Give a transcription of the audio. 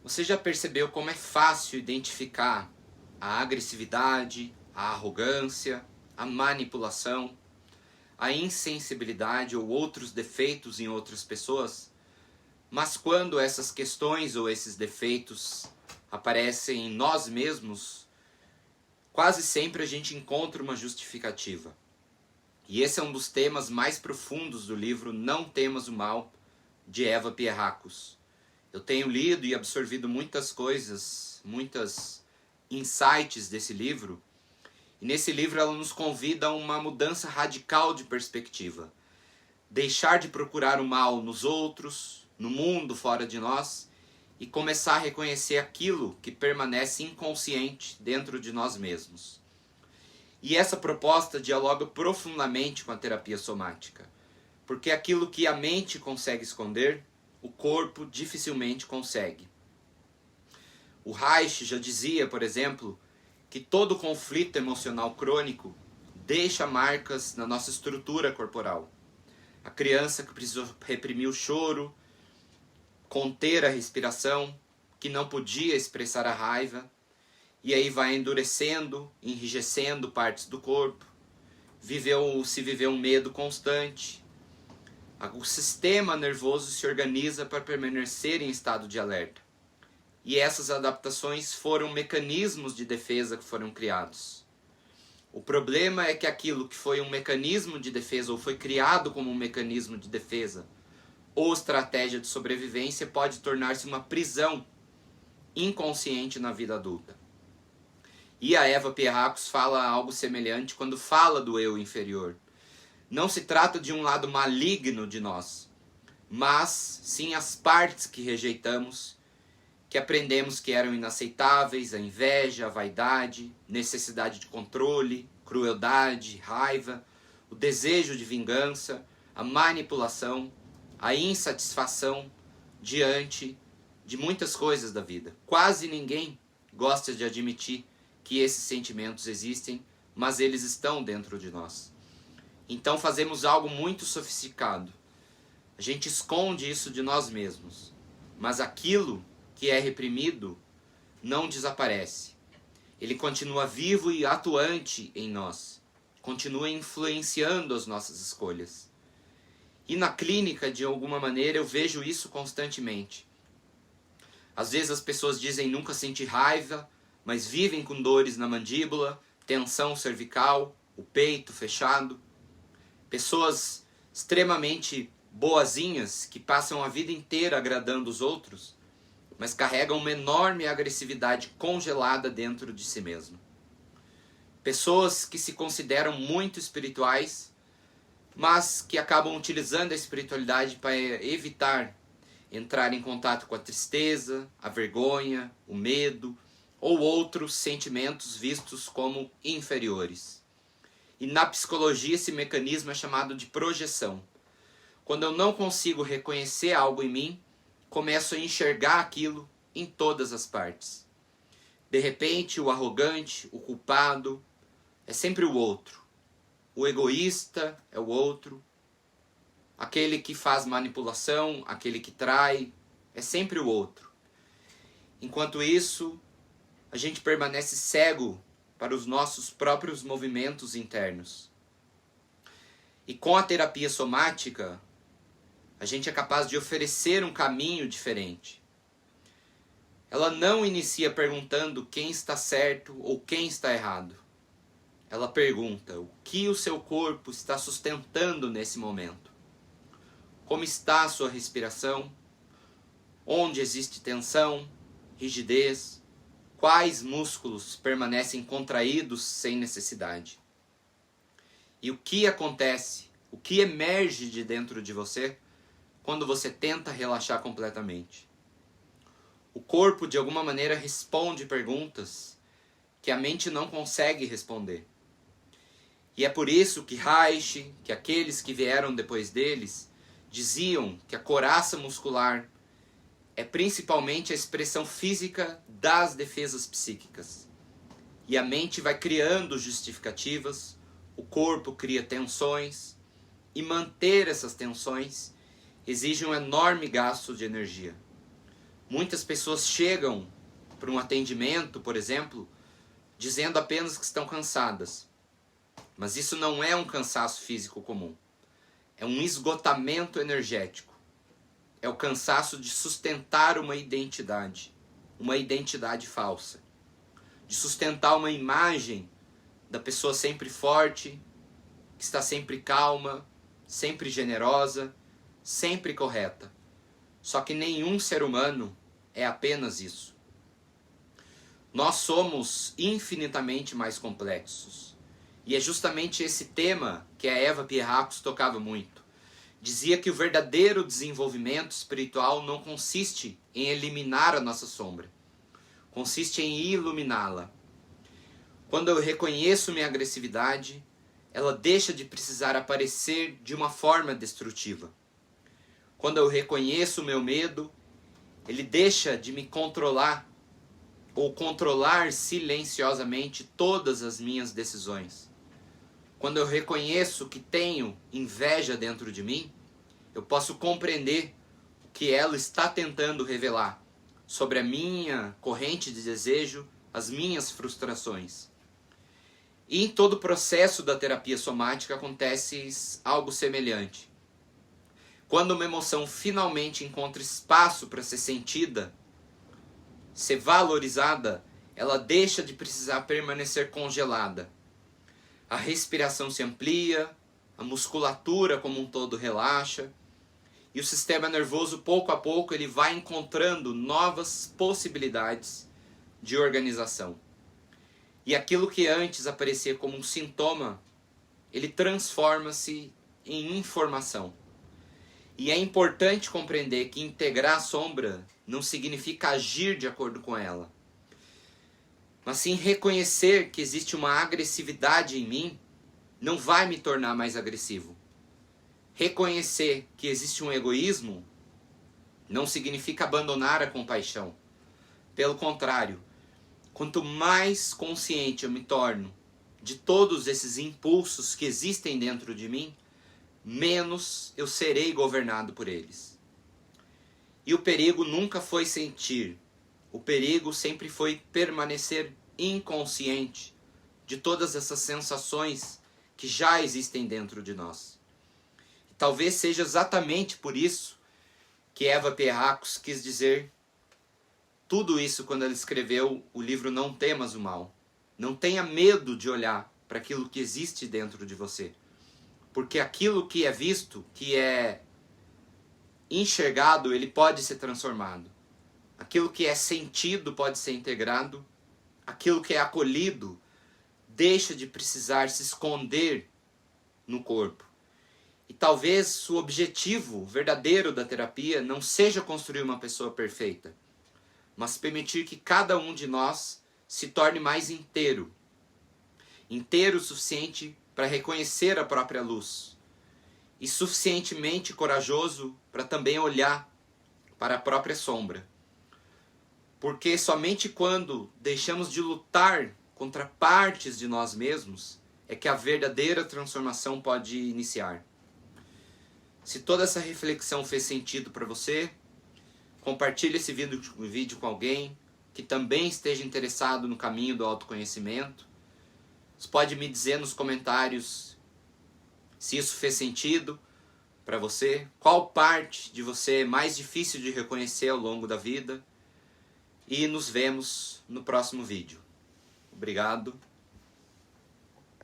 Você já percebeu como é fácil identificar a agressividade, a arrogância, a manipulação, a insensibilidade ou outros defeitos em outras pessoas? Mas quando essas questões ou esses defeitos aparecem em nós mesmos, quase sempre a gente encontra uma justificativa. E esse é um dos temas mais profundos do livro Não Temas o Mal, de Eva Pierrakos. Eu tenho lido e absorvido muitas coisas, muitos insights desse livro. E nesse livro ela nos convida a uma mudança radical de perspectiva. Deixar de procurar o mal nos outros, no mundo fora de nós, e começar a reconhecer aquilo que permanece inconsciente dentro de nós mesmos. E essa proposta dialoga profundamente com a terapia somática, porque aquilo que a mente consegue esconder, o corpo dificilmente consegue. O Reich já dizia, por exemplo, que todo conflito emocional crônico deixa marcas na nossa estrutura corporal. A criança que precisou reprimir o choro, conter a respiração, que não podia expressar a raiva, e aí vai endurecendo, enrijecendo partes do corpo, se viveu um medo constante. O sistema nervoso se organiza para permanecer em estado de alerta. E essas adaptações foram mecanismos de defesa que foram criados. O problema é que aquilo que foi um mecanismo de defesa, ou foi criado como um mecanismo de defesa, ou estratégia de sobrevivência, pode tornar-se uma prisão inconsciente na vida adulta. E a Eva Pierrakos fala algo semelhante quando fala do eu inferior. Não se trata de um lado maligno de nós, mas sim as partes que rejeitamos, que aprendemos que eram inaceitáveis, a inveja, a vaidade, necessidade de controle, crueldade, raiva, o desejo de vingança, a manipulação, a insatisfação diante de muitas coisas da vida. Quase ninguém gosta de admitir que esses sentimentos existem, mas eles estão dentro de nós. Então fazemos algo muito sofisticado. A gente esconde isso de nós mesmos. Mas aquilo que é reprimido não desaparece. Ele continua vivo e atuante em nós. Continua influenciando as nossas escolhas. E na clínica, de alguma maneira, eu vejo isso constantemente. Às vezes as pessoas dizem nunca sentir raiva, mas vivem com dores na mandíbula, tensão cervical, o peito fechado. Pessoas extremamente boazinhas, que passam a vida inteira agradando os outros, mas carregam uma enorme agressividade congelada dentro de si mesmo. Pessoas que se consideram muito espirituais, mas que acabam utilizando a espiritualidade para evitar entrar em contato com a tristeza, a vergonha, o medo ou outros sentimentos vistos como inferiores. E na psicologia esse mecanismo é chamado de projeção. Quando eu não consigo reconhecer algo em mim, começo a enxergar aquilo em todas as partes. De repente, o arrogante, o culpado, é sempre o outro. O egoísta é o outro. Aquele que faz manipulação, aquele que trai, é sempre o outro. Enquanto isso, a gente permanece cego para os nossos próprios movimentos internos. E com a terapia somática, a gente é capaz de oferecer um caminho diferente. Ela não inicia perguntando quem está certo ou quem está errado. Ela pergunta o que o seu corpo está sustentando nesse momento. Como está a sua respiração? Onde existe tensão, rigidez? Quais músculos permanecem contraídos sem necessidade? E o que acontece, o que emerge de dentro de você quando você tenta relaxar completamente? O corpo, de alguma maneira, responde perguntas que a mente não consegue responder. E é por isso que Reich, que aqueles que vieram depois deles, diziam que a coraça muscular é principalmente a expressão física das defesas psíquicas. E a mente vai criando justificativas, o corpo cria tensões, e manter essas tensões exige um enorme gasto de energia. Muitas pessoas chegam para um atendimento, por exemplo, dizendo apenas que estão cansadas. Mas isso não é um cansaço físico comum. É um esgotamento energético. É o cansaço de sustentar uma identidade falsa. De sustentar uma imagem da pessoa sempre forte, que está sempre calma, sempre generosa, sempre correta. Só que nenhum ser humano é apenas isso. Nós somos infinitamente mais complexos. E é justamente esse tema que a Eva Pierrakos tocava muito. Dizia que o verdadeiro desenvolvimento espiritual não consiste em eliminar a nossa sombra. Consiste em iluminá-la. Quando eu reconheço minha agressividade, ela deixa de precisar aparecer de uma forma destrutiva. Quando eu reconheço o meu medo, ele deixa de me controlar ou controlar silenciosamente todas as minhas decisões. Quando eu reconheço que tenho inveja dentro de mim, eu posso compreender o que ela está tentando revelar sobre a minha corrente de desejo, as minhas frustrações. E em todo o processo da terapia somática acontece algo semelhante. Quando uma emoção finalmente encontra espaço para ser sentida, ser valorizada, ela deixa de precisar permanecer congelada. A respiração se amplia, a musculatura como um todo relaxa, e o sistema nervoso, pouco a pouco, ele vai encontrando novas possibilidades de organização. E aquilo que antes aparecia como um sintoma, ele transforma-se em informação. E é importante compreender que integrar a sombra não significa agir de acordo com ela, mas sim reconhecer que existe uma agressividade em mim não vai me tornar mais agressivo. Reconhecer que existe um egoísmo não significa abandonar a compaixão. Pelo contrário, quanto mais consciente eu me torno de todos esses impulsos que existem dentro de mim, menos eu serei governado por eles. E o perigo nunca foi sentir. O perigo sempre foi permanecer inconsciente de todas essas sensações que já existem dentro de nós. E talvez seja exatamente por isso que Eva Pierrakos quis dizer tudo isso quando ela escreveu o livro Não Temas o Mal. Não tenha medo de olhar para aquilo que existe dentro de você. Porque aquilo que é visto, que é enxergado, ele pode ser transformado. Aquilo que é sentido pode ser integrado. Aquilo que é acolhido deixa de precisar se esconder no corpo. E talvez o objetivo verdadeiro da terapia não seja construir uma pessoa perfeita, mas permitir que cada um de nós se torne mais inteiro. Inteiro o suficiente para reconhecer a própria luz. E suficientemente corajoso para também olhar para a própria sombra. Porque somente quando deixamos de lutar contra partes de nós mesmos é que a verdadeira transformação pode iniciar. Se toda essa reflexão fez sentido para você, compartilhe esse vídeo com alguém que também esteja interessado no caminho do autoconhecimento. Você pode me dizer nos comentários se isso fez sentido para você, qual parte de você é mais difícil de reconhecer ao longo da vida. E nos vemos no próximo vídeo. Obrigado.